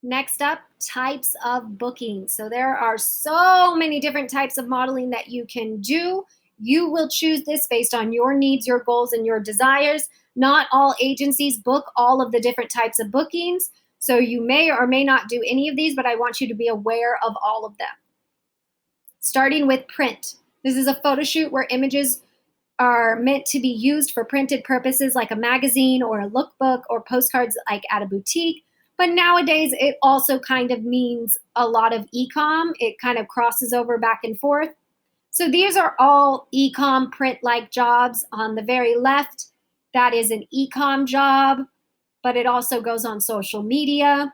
Next up, types of bookings. So there are so many different types of modeling that you can do. You will choose this based on your needs, your goals, and your desires. Not all agencies book all of the different types of bookings. So you may or may not do any of these, but I want you to be aware of all of them. Starting with print. This is a photo shoot where images are meant to be used for printed purposes like a magazine or a lookbook or postcards like at a boutique. But nowadays, it also kind of means a lot of ecom. It kind of crosses over back and forth. So these are all ecom print-like jobs. On the very left, that is an ecom job, but it also goes on social media.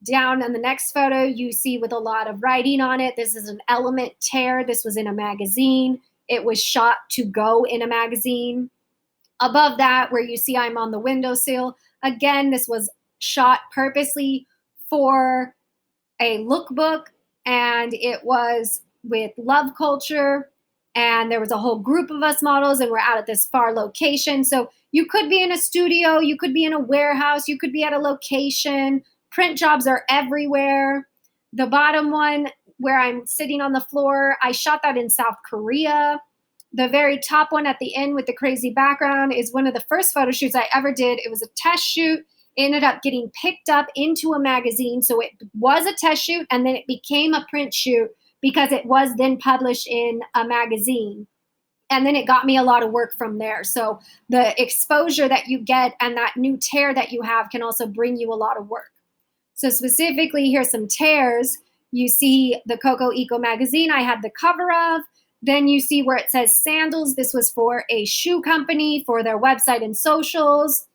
Down on the next photo, you see with a lot of writing on it. This is an element tear. This was in a magazine. It was shot to go in a magazine. Above that, where you see I'm on the windowsill, again, this was shot purposely for a lookbook, and it was with love culture, and there was a whole group of us models, and we're out at this far location. So you could be in a studio, you could be in a warehouse, you could be at a location. Print jobs are everywhere. The bottom one, where I'm sitting on the floor, I shot that in South Korea. The very top one at the end with the crazy background is one of the first photo shoots I ever did. It was a test shoot. It ended up getting picked up into a magazine. So it was a test shoot, and then it became a print shoot because it was then published in a magazine. And then it got me a lot of work from there. So the exposure that you get and that new tear that you have can also bring you a lot of work. So specifically, here's some tears. You see the Coco Eco magazine I had the cover of. Then you see where it says sandals. This was for a shoe company for their website and socials.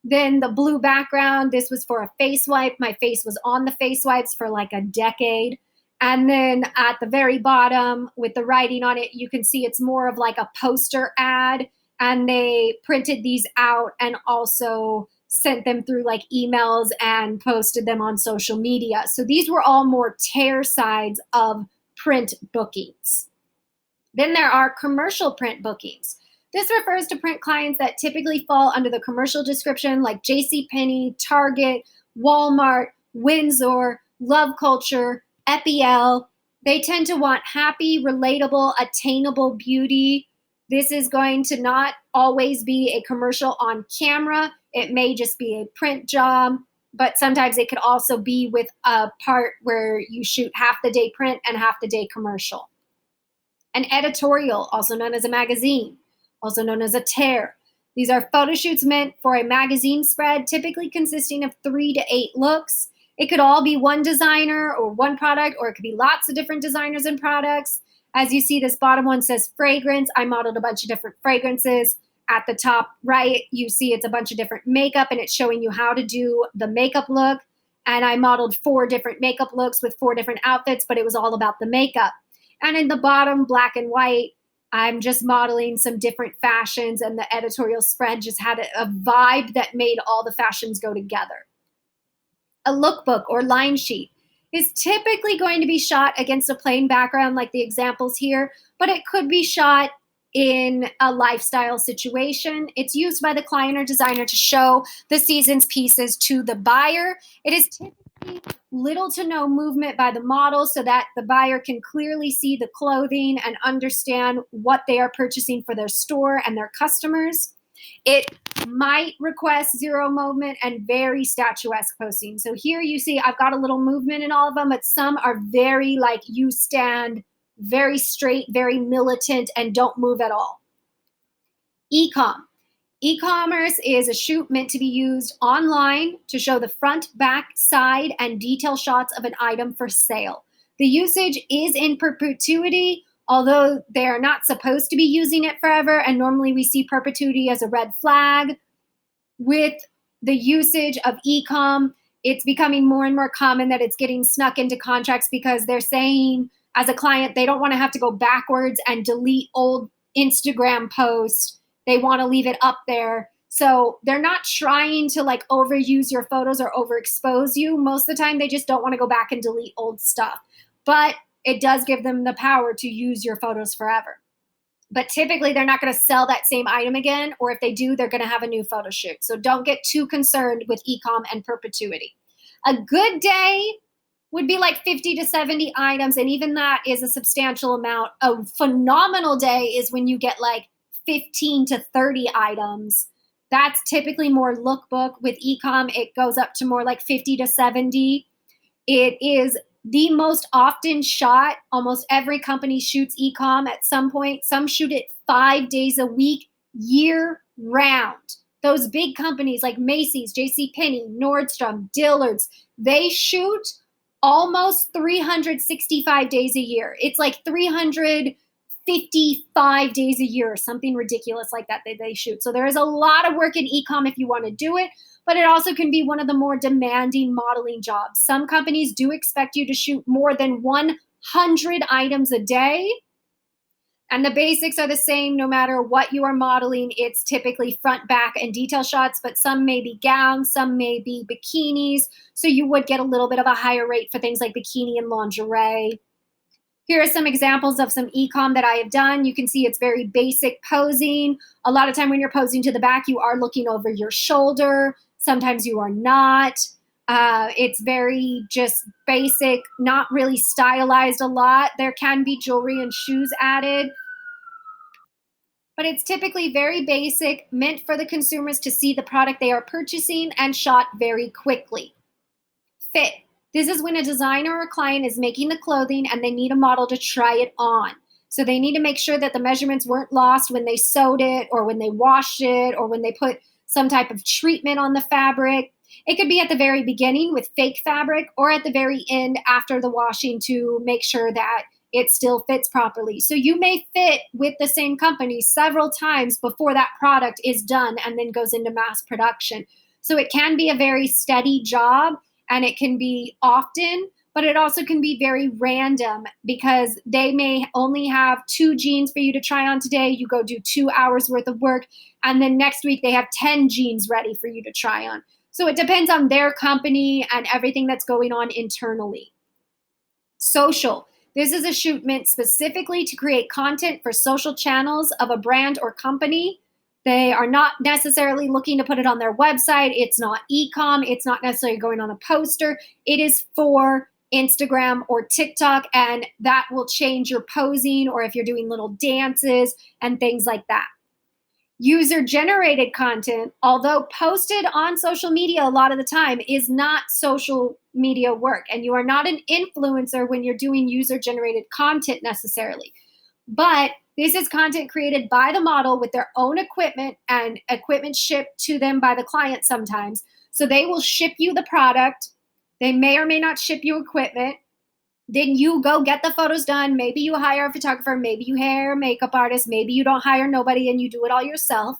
Then the blue background, this was for a face wipe. My face was on the face wipes for like a decade. And then at the very bottom with the writing on it, you can see it's more of like a poster ad. And they printed these out and also sent them through like emails and posted them on social media. So these were all more tear sides of print bookings. Then there are commercial print bookings. This refers to print clients that typically fall under the commercial description like JCPenney, Target, Walmart, Windsor, Love Culture, EPL. They tend to want happy, relatable, attainable beauty. This is going to not always be a commercial on camera. It may just be a print job, but sometimes it could also be with a part where you shoot half the day print and half the day commercial. An editorial, also known as a magazine, also known as a tear. These are photo shoots meant for a magazine spread, typically consisting of 3 to 8 looks. It could all be one designer or one product, or it could be lots of different designers and products. As you see, this bottom one says fragrance. I modeled a bunch of different fragrances. At the top right, you see it's a bunch of different makeup, and it's showing you how to do the makeup look. And I modeled 4 different makeup looks with 4 different outfits, but it was all about the makeup. And in the bottom, black and white, I'm just modeling some different fashions, and the editorial spread just had a vibe that made all the fashions go together. A lookbook or line sheet is typically going to be shot against a plain background like the examples here, but it could be shot in a lifestyle situation. It's used by the client or designer to show the season's pieces to the buyer. It is typically little to no movement by the model so that the buyer can clearly see the clothing and understand what they are purchasing for their store and their customers. It might request 0 movement and very statuesque posing. So here you see I've got a little movement in all of them, but some are very like you stand, very straight, very militant, and don't move at all. Ecom. E-commerce is a shoot meant to be used online to show the front, back, side, and detail shots of an item for sale. The usage is in perpetuity, although they are not supposed to be using it forever, and normally we see perpetuity as a red flag. With the usage of ecom, it's becoming more and more common that it's getting snuck into contracts because they're saying, as a client, they don't want to have to go backwards and delete old Instagram posts. They want to leave it up there. So they're not trying to like overuse your photos or overexpose you. Most of the time, they just don't want to go back and delete old stuff. But it does give them the power to use your photos forever. But typically, they're not going to sell that same item again, or if they do, they're going to have a new photo shoot. So don't get too concerned with ecom and perpetuity. A good day would be like 50 to 70 items, and even that is a substantial amount. A phenomenal day is when you get like 15 to 30 items. That's typically more lookbook. With Ecom, it goes up to more like 50 to 70. It is the most often shot. Almost every company shoots Ecom at some point. Some shoot it 5 days a week, year round. Those big companies like Macy's, JCPenney, Nordstrom, Dillard's, they shoot almost 365 days a year. It's like 355 days a year or something ridiculous like that they shoot. So there is a lot of work in Ecom if you want to do it, but it also can be one of the more demanding modeling jobs. Some companies do expect you to shoot more than 100 items a day. And the basics are the same no matter what you are modeling. It's typically front, back, and detail shots, but some may be gowns, some may be bikinis. So you would get a little bit of a higher rate for things like bikini and lingerie. Here are some examples of some Ecom that I have done. You can see it's very basic posing. A lot of time when you're posing to the back, you are looking over your shoulder. Sometimes you are not. It's very just basic, not really stylized a lot. There can be jewelry and shoes added, but it's typically very basic, meant for the consumers to see the product they are purchasing, and shot very quickly. Fit. This is when a designer or a client is making the clothing and they need a model to try it on. So they need to make sure that the measurements weren't lost when they sewed it or when they washed it or when they put some type of treatment on the fabric. It could be at the very beginning with fake fabric or at the very end after the washing to make sure that it still fits properly. So you may fit with the same company several times before that product is done and then goes into mass production. So it can be a very steady job, and it can be often, but it also can be very random because they may only have 2 jeans for you to try on today. You go do 2 hours worth of work, and then next week they have 10 jeans ready for you to try on. So it depends on their company and everything that's going on internally. Social. This is a shoot meant specifically to create content for social channels of a brand or company. They are not necessarily looking to put it on their website. It's not Ecom. It's not necessarily going on a poster. It is for Instagram or TikTok, and that will change your posing or if you're doing little dances and things like that. User-generated content, although posted on social media a lot of the time, is not social media work, and you are not an influencer when you're doing user-generated content necessarily. But this is content created by the model with their own equipment and equipment shipped to them by the client sometimes. So they will ship you the product. They may or may not ship you equipment. Then you go get the photos done. Maybe you hire a photographer. Maybe you hire a makeup artist. Maybe you don't hire nobody and you do it all yourself.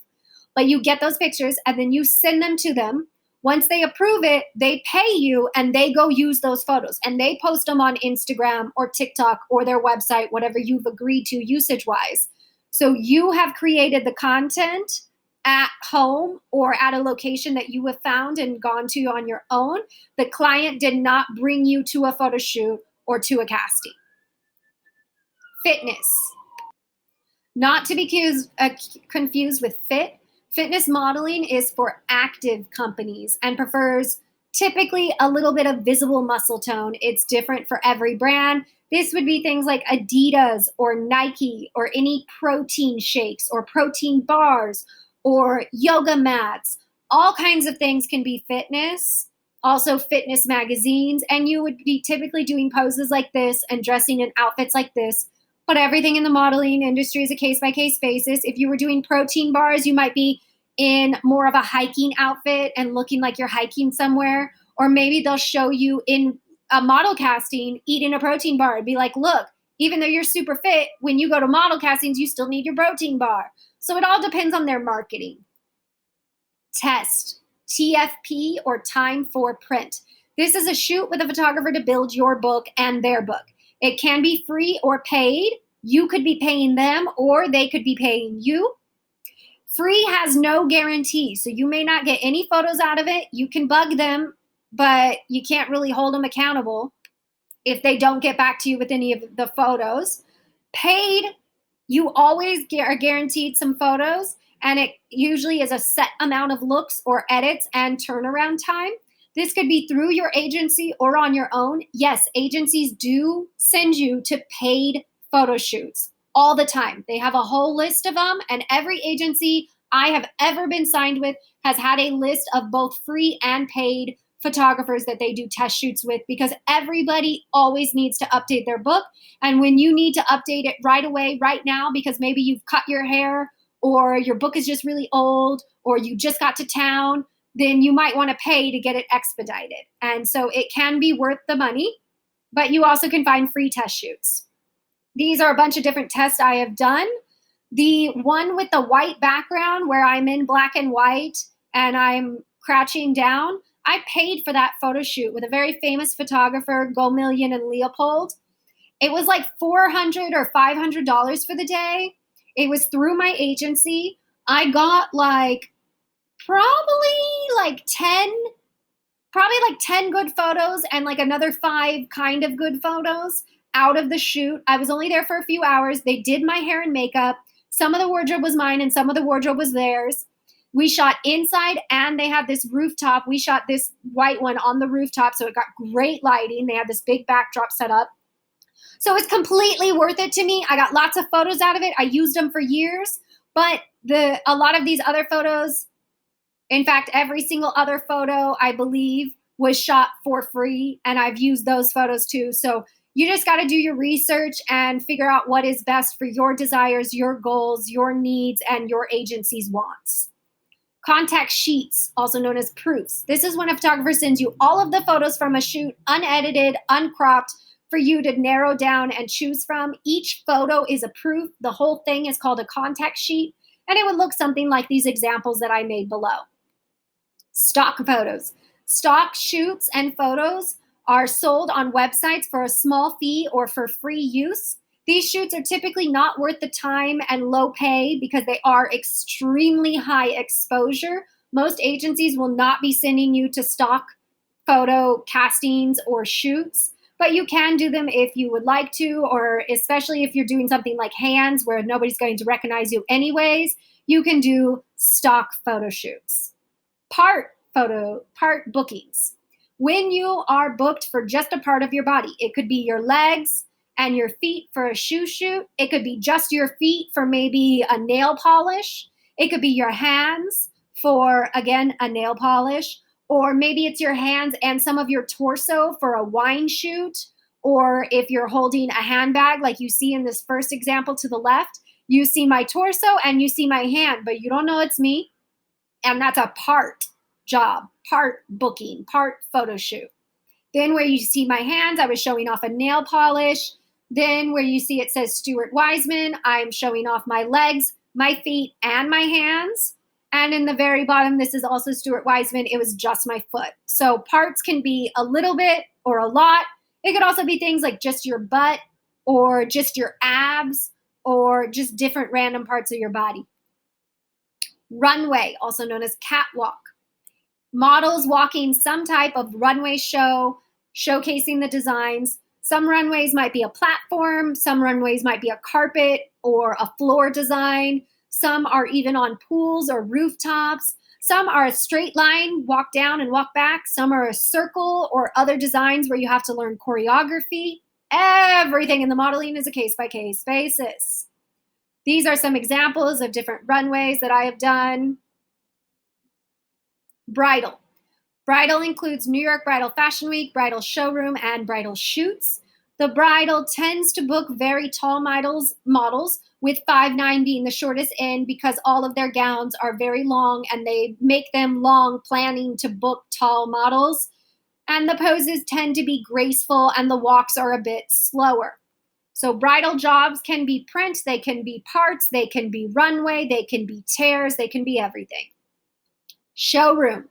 But you get those pictures and then you send them to them. Once they approve it, they pay you and they go use those photos and they post them on Instagram or TikTok or their website, whatever you've agreed to usage-wise. So you have created the content at home or at a location that you have found and gone to on your own. The client did not bring you to a photo shoot or to a casting. Fitness. Not to be confused with fit. Fitness modeling is for active companies and prefers typically a little bit of visible muscle tone. It's different for every brand. This would be things like Adidas or Nike or any protein shakes or protein bars or yoga mats. All kinds of things can be fitness. Also fitness magazines, and you would be typically doing poses like this and dressing in outfits like this. But everything in the modeling industry is a case-by-case basis. If you were doing protein bars, you might be in more of a hiking outfit and looking like you're hiking somewhere. Or maybe they'll show you in a model casting eating a protein bar and be like, look, even though you're super fit, when you go to model castings, you still need your protein bar. So it all depends on their marketing. Test. TFP or time for print. This is a shoot with a photographer to build your book and their book. It can be free or paid. You could be paying them or they could be paying you. Free has no guarantee, so you may not get any photos out of it. You can bug them, but you can't really hold them accountable if they don't get back to you with any of the photos. Paid, you always are guaranteed some photos, and it usually is a set amount of looks or edits and turnaround time. This could be through your agency or on your own. Yes, agencies do send you to paid photo shoots all the time. They have a whole list of them, and every agency I have ever been signed with has had a list of both free and paid photographers that they do test shoots with, because everybody always needs to update their book. And when you need to update it right away, right now, because maybe you've cut your hair or your book is just really old or you just got to town, then you might want to pay to get it expedited. And so it can be worth the money, but you also can find free test shoots. These are a bunch of different tests I have done. The one with the white background where I'm in black and white and I'm crouching down, I paid for that photo shoot with a very famous photographer, Gomillion and Leopold. It was like $400 or $500 for the day. It was through my agency. I got probably like 10 good photos and like another 5 kind of good photos out of the shoot. I was only there for a few hours. They did my hair and makeup. Some of the wardrobe was mine and some of the wardrobe was theirs. We shot inside and they had this rooftop. We shot this white one on the rooftop, so it got great lighting. They had this big backdrop set up. So it's completely worth it to me. I got lots of photos out of it. I used them for years, but a lot of these other photos, in fact, every single other photo, I believe, was shot for free, and I've used those photos too. So you just got to do your research and figure out what is best for your desires, your goals, your needs, and your agency's wants. Contact sheets, also known as proofs. This is when a photographer sends you all of the photos from a shoot, unedited, uncropped, for you to narrow down and choose from. Each photo is a proof. The whole thing is called a contact sheet, and it would look something like these examples that I made below. Stock photos. Stock shoots and photos are sold on websites for a small fee or for free use. These shoots are typically not worth the time and low pay because they are extremely high exposure. Most agencies will not be sending you to stock photo castings or shoots, but you can do them if you would like to, or especially if you're doing something like hands where nobody's going to recognize you anyways, you can do stock photo shoots. Part bookings. When you are booked for just a part of your body, it could be your legs and your feet for a shoe shoot. It could be just your feet for maybe a nail polish. It could be your hands for, again, a nail polish. Or maybe it's your hands and some of your torso for a wine shoot. Or if you're holding a handbag like you see in this first example to the left, you see my torso and you see my hand, but you don't know it's me. And that's a part job, part booking, part photo shoot. Then where you see my hands, I was showing off a nail polish. Then where you see it says Stuart Wiseman, I'm showing off my legs, my feet, and my hands. And in the very bottom, this is also Stuart Wiseman. It was just my foot. So parts can be a little bit or a lot. It could also be things like just your butt or just your abs or just different random parts of your body. Runway, also known as catwalk. Models walking some type of runway show, showcasing the designs. Some runways might be a platform. Some runways might be a carpet or a floor design. Some are even on pools or rooftops. Some are a straight line, walk down and walk back. Some are a circle or other designs where you have to learn choreography. Everything in the modeling is a case-by-case basis. These are some examples of different runways that I have done. Bridal. Bridal includes New York Bridal Fashion Week, Bridal Showroom, and Bridal Shoots. The Bridal tends to book very tall models, with 5'9" being the shortest end because all of their gowns are very long and they make them long planning to book tall models. And the poses tend to be graceful and the walks are a bit slower. So bridal jobs can be print, they can be parts, they can be runway, they can be tears, they can be everything. Showroom.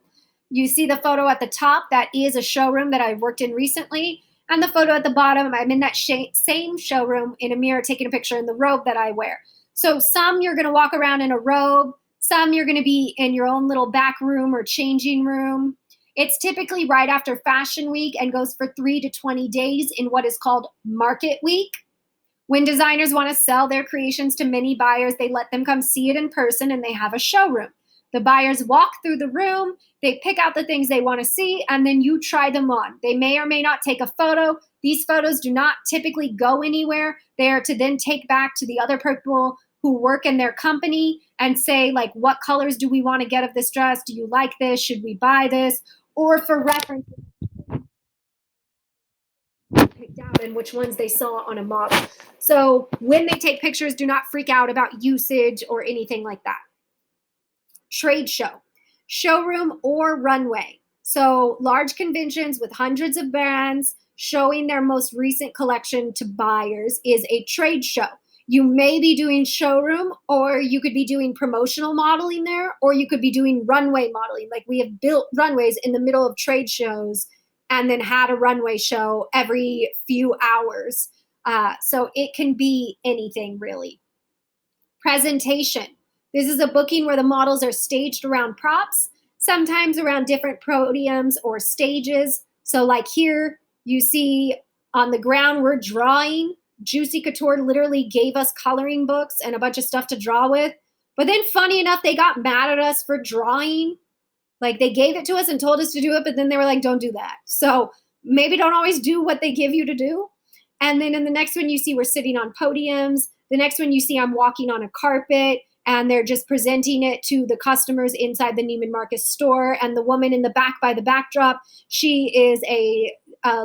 You see the photo at the top, that is a showroom that I've worked in recently. And the photo at the bottom, I'm in that same showroom in a mirror taking a picture in the robe that I wear. So some you're going to walk around in a robe, some you're going to be in your own little back room or changing room. It's typically right after Fashion Week and goes for 3 to 20 days in what is called Market Week. When designers want to sell their creations to many buyers, they let them come see it in person and they have a showroom. The buyers walk through the room, they pick out the things they want to see, and then you try them on. They may or may not take a photo. These photos do not typically go anywhere. They are to then take back to the other people who work in their company and say, like, what colors do we want to get of this dress? Do you like this? Should we buy this? Or for reference, picked out and which ones they saw on a model. So when they take pictures, do not freak out about usage or anything like that. Trade show, showroom, or runway. So large conventions with hundreds of brands showing their most recent collection to buyers is a trade show. You may be doing showroom, or you could be doing promotional modeling there, or you could be doing runway modeling. Like, we have built runways in the middle of trade shows and then had a runway show every few hours. So it can be anything, really. Presentation. This is a booking where the models are staged around props, sometimes around different podiums or stages. So like here, you see on the ground, we're drawing. Juicy Couture literally gave us coloring books and a bunch of stuff to draw with. But then funny enough, they got mad at us for drawing. Like, they gave it to us and told us to do it, but then they were like, don't do that. So maybe don't always do what they give you to do. And then in the next one, you see we're sitting on podiums. The next one, you see I'm walking on a carpet, and they're just presenting it to the customers inside the Neiman Marcus store. And the woman in the back by the backdrop, she is a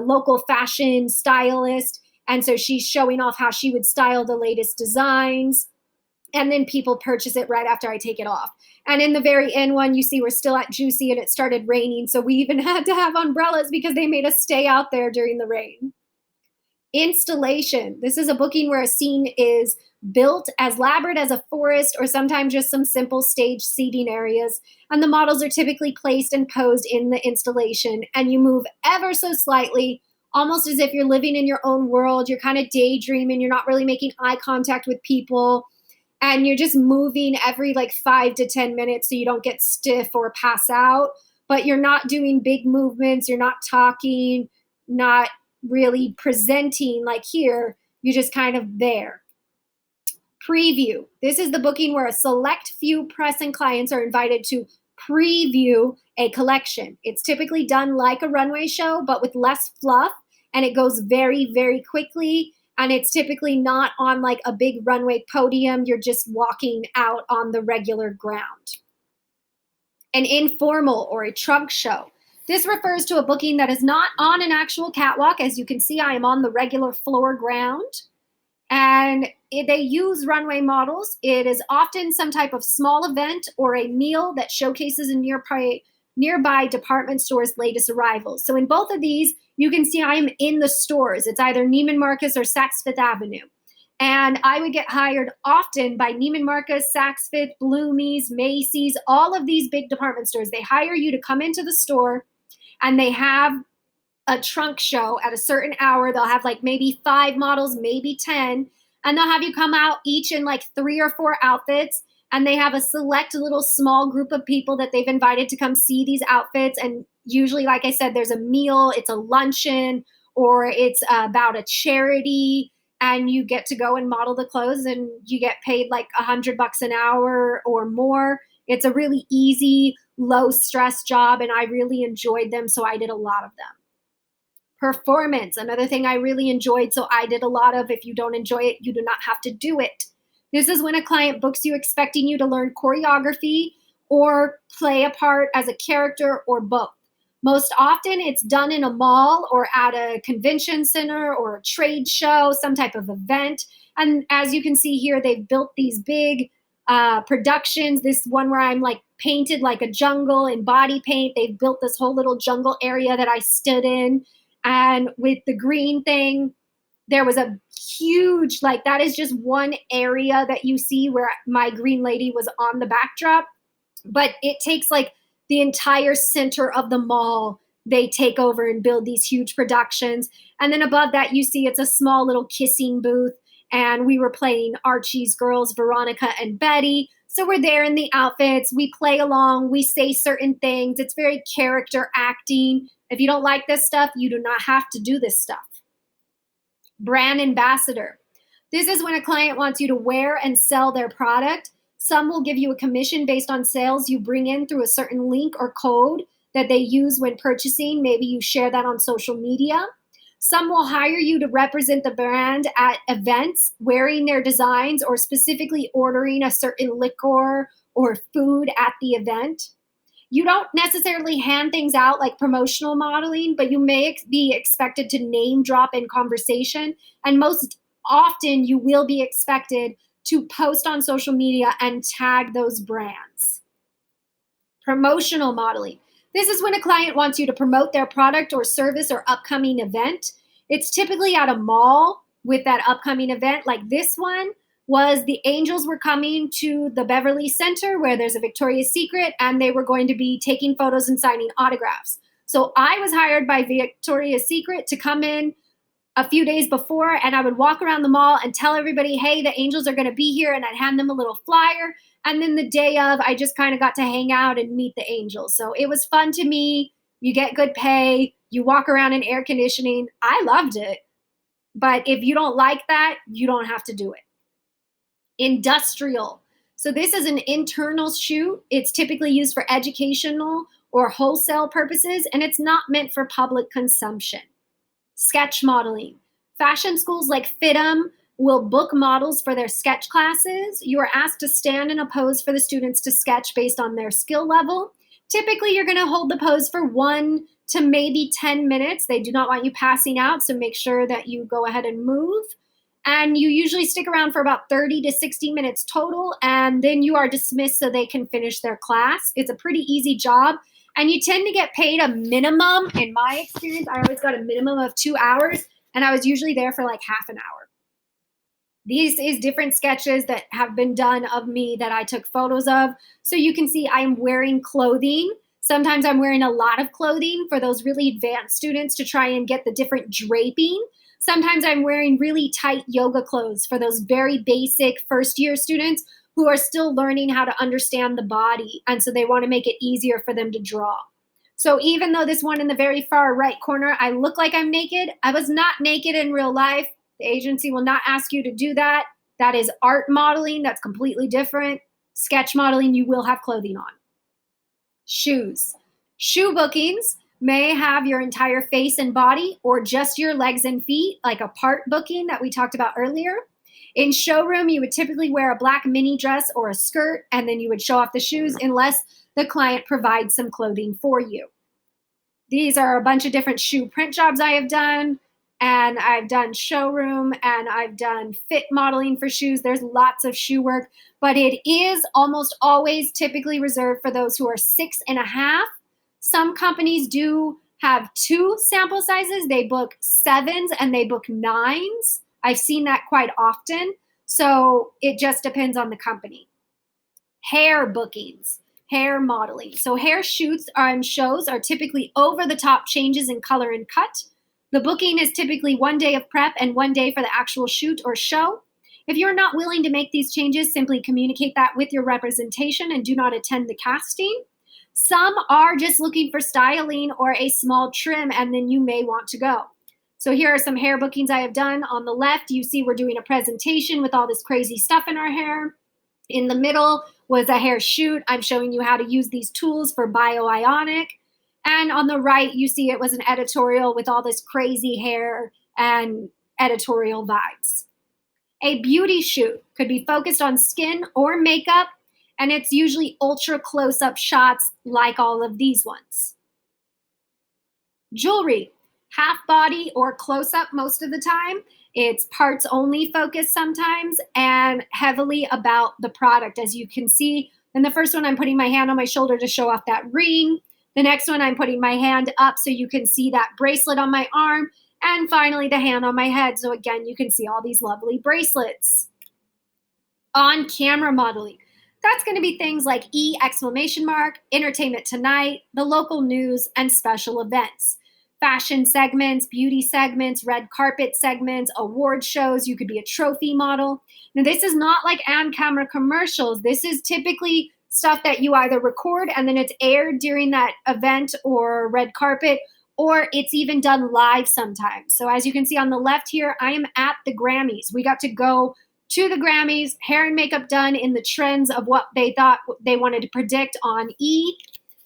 local fashion stylist. And so she's showing off how she would style the latest designs. And then people purchase it right after I take it off. And in the very end one, you see we're still at Juicy and it started raining. So we even had to have umbrellas because they made us stay out there during the rain. Installation. This is a booking where a scene is built as elaborate as a forest, or sometimes just some simple stage seating areas. And the models are typically placed and posed in the installation. And you move ever so slightly, almost as if you're living in your own world. You're kind of daydreaming. You're not really making eye contact with people. And you're just moving every like 5 to 10 minutes so you don't get stiff or pass out. But you're not doing big movements. You're not talking, not really presenting like here. You're just kind of there. Preview. This is the booking where a select few press and clients are invited to preview a collection. It's typically done like a runway show, but with less fluff, and it goes very, very quickly. And it's typically not on like a big runway podium. You're just walking out on the regular ground. An informal or a trunk show. This refers to a booking that is not on an actual catwalk. As you can see, I am on the regular floor ground. And they use runway models. It is often some type of small event or a meal that showcases a nearby department store's latest arrivals. So in both of these, you can see I am in the stores. It's either Neiman Marcus or Saks Fifth Avenue. And I would get hired often by Neiman Marcus, Saks Fifth, Bloomies, Macy's, all of these big department stores. They hire you to come into the store, and they have a trunk show at a certain hour. They'll have like maybe 5 models, maybe 10, and they'll have you come out each in like 3 or 4 outfits. And they have a select little small group of people that they've invited to come see these outfits. And usually, like I said, there's a meal, it's a luncheon, or it's about a charity, and you get to go and model the clothes, and you get paid like $100 an hour or more. It's a really easy, low stress job, and I really enjoyed them, so I did a lot of them. Performance, another thing I really enjoyed, so I did a lot of. If you don't enjoy it, you do not have to do it. This is when a client books you expecting you to learn choreography or play a part as a character, or both. Most often it's done in a mall or at a convention center or a trade show, some type of event. And as you can see here, they've built these big productions. This one where I'm like painted like a jungle in body paint. They've built this whole little jungle area that I stood in. And with the green thing, there was a huge, like, that is just one area that you see where my green lady was on the backdrop. But it takes like the entire center of the mall. They take over and build these huge productions. And then above that, you see it's a small little kissing booth. And we were playing Archie's girls, Veronica and Betty. So we're there in the outfits. We play along. We say certain things. It's very character acting. If you don't like this stuff, you do not have to do this stuff. Brand ambassador. This is when a client wants you to wear and sell their product. Some will give you a commission based on sales you bring in through a certain link or code that they use when purchasing. Maybe you share that on social media. Some will hire you to represent the brand at events, wearing their designs or specifically ordering a certain liquor or food at the event. You don't necessarily hand things out like promotional modeling, but you may be expected to name drop in conversation. And most often, you will be expected to post on social media and tag those brands. Promotional modeling. This is when a client wants you to promote their product or service or upcoming event. It's typically at a mall with that upcoming event. Like this one was the Angels were coming to the Beverly Center where there's a Victoria's Secret, and they were going to be taking photos and signing autographs. So I was hired by Victoria's Secret to come in a few days before, and I would walk around the mall and tell everybody, hey, the Angels are going to be here, and I'd hand them a little flyer. And then the day of, I just kind of got to hang out and meet the Angels. So it was fun to me. You get good pay. You walk around in air conditioning. I loved it. But if you don't like that, you don't have to do it. Industrial. So this is an internal shoot. It's typically used for educational or wholesale purposes, and it's not meant for public consumption. Sketch modeling. Fashion schools like FITM will book models for their sketch classes. You are asked to stand in a pose for the students to sketch based on their skill level. Typically, you're going to hold the pose for 1 to maybe 10 minutes. They do not want you passing out, so make sure that you go ahead and move. And you usually stick around for about 30 to 60 minutes total, and then you are dismissed so they can finish their class. It's a pretty easy job. And you tend to get paid a minimum. In my experience, I always got a minimum of 2 hours, and I was usually there for like half an hour. These is different sketches that have been done of me that I took photos of. So you can see I'm wearing clothing. Sometimes I'm wearing a lot of clothing for those really advanced students to try and get the different draping. Sometimes I'm wearing really tight yoga clothes for those very basic first-year students who are still learning how to understand the body, and so they want to make it easier for them to draw. So even though this one in the very far right corner, I look like I'm naked, I was not naked in real life. The agency will not ask you to do that. That is art modeling. That's completely different. Sketch modeling, you will have clothing on. Shoes. Shoe bookings may have your entire face and body or just your legs and feet, like a part booking that we talked about earlier. In showroom, you would typically wear a black mini dress or a skirt, and then you would show off the shoes unless the client provides some clothing for you. These are a bunch of different shoe print jobs I have done, and I've done showroom, and I've done fit modeling for shoes. There's lots of shoe work, but it is almost always typically reserved for those who are 6.5. Some companies do have 2 sample sizes. They book 7s and they book 9s. I've seen that quite often. So it just depends on the company. Hair bookings, hair modeling. So hair shoots and shows are typically over-the-top changes in color and cut. The booking is typically 1 day of prep and 1 day for the actual shoot or show. If you're not willing to make these changes, simply communicate that with your representation and do not attend the casting. Some are just looking for styling or a small trim, and then you may want to go. So here are some hair bookings I have done. On the left, you see we're doing a presentation with all this crazy stuff in our hair. In the middle was a hair shoot. I'm showing you how to use these tools for bioionic. And on the right, you see it was an editorial with all this crazy hair and editorial vibes. A beauty shoot could be focused on skin or makeup, and it's usually ultra close-up shots like all of these ones. Jewelry, half body or close-up most of the time. It's parts only focused sometimes and heavily about the product. As you can see, in the first one, I'm putting my hand on my shoulder to show off that ring. The next one, I'm putting my hand up so you can see that bracelet on my arm. And finally, the hand on my head. So again, you can see all these lovely bracelets. On camera modeling. That's going to be things like Entertainment Tonight, the local news, and special events. Fashion segments, beauty segments, red carpet segments, award shows. You could be a trophy model. Now, this is not like on-camera commercials. This is typically stuff that you either record and then it's aired during that event or red carpet, or it's even done live sometimes. So as you can see on the left here, I am at the Grammys. We got to go to the Grammys, hair and makeup done in the trends of what they thought they wanted to predict on E!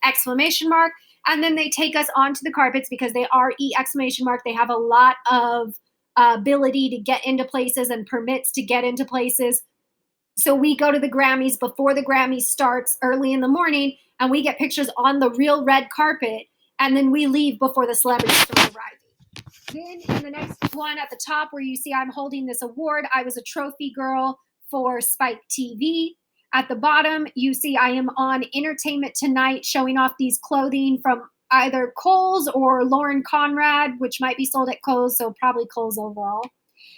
Exclamation mark. And then they take us onto the carpets because they are E! Exclamation mark. They have a lot of ability to get into places and permits to get into places. So we go to the Grammys before the Grammys starts early in the morning, and we get pictures on the real red carpet, and then we leave before the celebrities start arriving. Then in the next one at the top where you see I'm holding this award, I was a trophy girl for Spike TV. At the bottom, you see I am on Entertainment Tonight showing off these clothing from either Kohl's or Lauren Conrad, which might be sold at Kohl's, so probably Kohl's overall.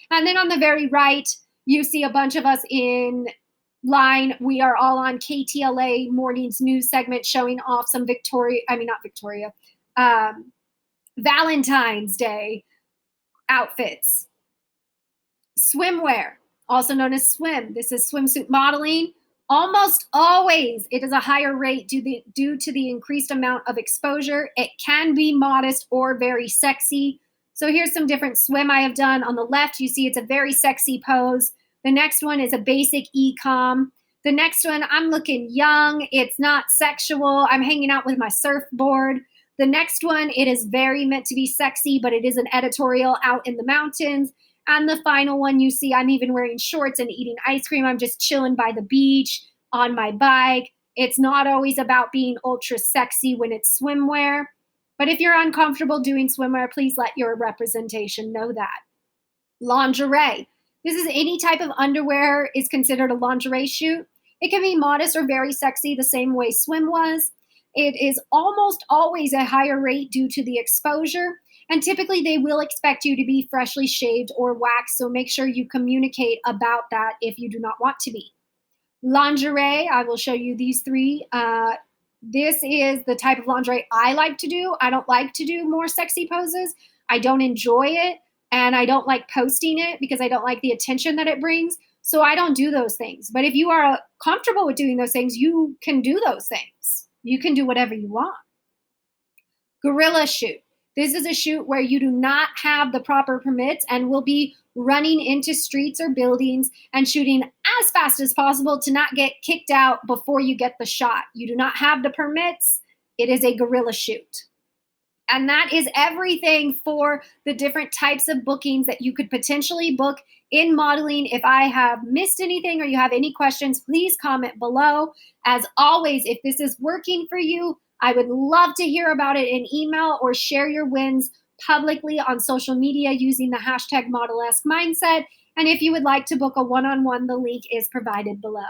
And then on the very right, you see a bunch of us in line. We are all on KTLA Mornings News segment showing off some Valentine's Day outfits. Swimwear, also known as swim. This is swimsuit modeling. Almost always it is a higher rate due to the increased amount of exposure. It can be modest or very sexy. So here's some different swim I have done. On the left, you see it's a very sexy pose. The next one is a basic Ecom. The next one, I'm looking young. It's not sexual. I'm hanging out with my surfboard. The next one, it is very meant to be sexy, but it is an editorial out in the mountains. And the final one, you see I'm even wearing shorts and eating ice cream. I'm just chilling by the beach on my bike. It's not always about being ultra sexy when it's swimwear. But if you're uncomfortable doing swimwear, please let your representation know that. Lingerie. This is any type of underwear is considered a lingerie shoot. It can be modest or very sexy the same way swim was. It is almost always a higher rate due to the exposure. And typically they will expect you to be freshly shaved or waxed. So make sure you communicate about that if you do not want to be. Lingerie, I will show you these three. This is the type of lingerie I like to do. I don't like to do more sexy poses. I don't enjoy it. And I don't like posting it because I don't like the attention that it brings. So I don't do those things. But if you are comfortable with doing those things, you can do those things. You can do whatever you want. Guerilla Shoot. This is a shoot where you do not have the proper permits and will be running into streets or buildings and shooting as fast as possible to not get kicked out before you get the shot. You do not have the permits. It is a guerrilla shoot. And that is everything for the different types of bookings that you could potentially book in modeling. If I have missed anything or you have any questions, please comment below. As always, if this is working for you, I would love to hear about it in email or share your wins publicly on social media using the hashtag Modelesque Mindset. And if you would like to book a one-on-one, the link is provided below.